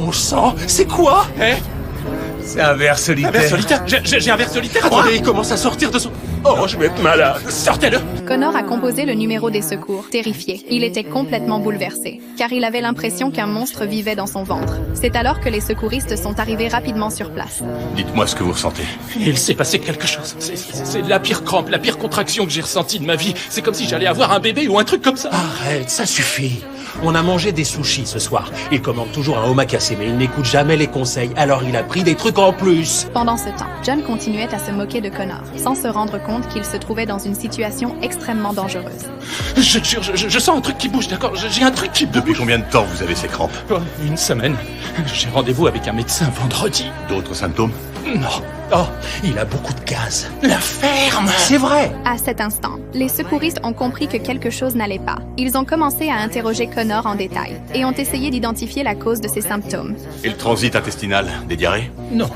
Bon sang, c'est quoi? C'est un ver solitaire. Un ver solitaire? J'ai un ver solitaire. Attendez, il commence à sortir de son... Oh, je vais être malade. Sortez-le. Connor a composé le numéro des secours, terrifié. Il était complètement bouleversé, car il avait l'impression qu'un monstre vivait dans son ventre. C'est alors que les secouristes sont arrivés rapidement sur place. Dites-moi ce que vous ressentez. Il s'est passé quelque chose. C'est la pire crampe, la pire contraction que j'ai ressentie de ma vie. C'est comme si j'allais avoir un bébé ou un truc comme ça. Arrête, ça suffit. On a mangé des sushis ce soir. Il commande toujours un omakase, mais il n'écoute jamais les conseils, alors il a pris des trucs en plus. Pendant ce temps, John continuait à se moquer de Connor, sans se rendre compte qu'il se trouvait dans une situation extrêmement dangereuse. Je te jure, je sens un truc qui bouge, d'accord? J'ai un truc qui bouge. Depuis combien de temps vous avez ces crampes? Oh, une semaine. J'ai rendez-vous avec un médecin vendredi. D'autres symptômes? Non. Oh, il a beaucoup de gaz. La ferme! C'est vrai. À cet instant, les secouristes ont compris que quelque chose n'allait pas. Ils ont commencé à interroger Connor en détail et ont essayé d'identifier la cause de ses symptômes. Et le transit intestinal? Des diarrhées? Non.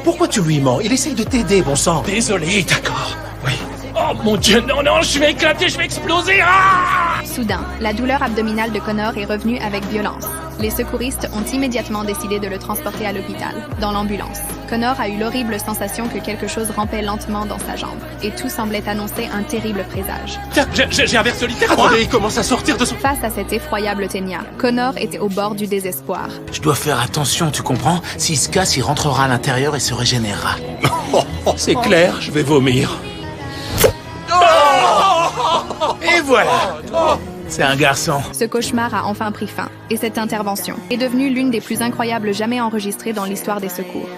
Pourquoi tu lui mens? Il essaye de t'aider, bon sang. Désolé, d'accord. Oui. Oh mon Dieu, non, je vais éclater, je vais exploser! Ah! Soudain, la douleur abdominale de Connor est revenue avec violence. Les secouristes ont immédiatement décidé de le transporter à l'hôpital, dans l'ambulance. Connor a eu l'horrible sensation que quelque chose rampait lentement dans sa jambe, et tout semblait annoncer un terrible présage. Tiens, j'ai un ver solitaire. Attendez, il commence à sortir de son... Face à cet effroyable ténia, Connor était au bord du désespoir. Je dois faire attention, tu comprends? S'il se casse, il rentrera à l'intérieur et se régénérera. C'est clair, je vais vomir. Et voilà! C'est un garçon. Ce cauchemar a enfin pris fin, et cette intervention est devenue l'une des plus incroyables jamais enregistrées dans l'histoire des secours.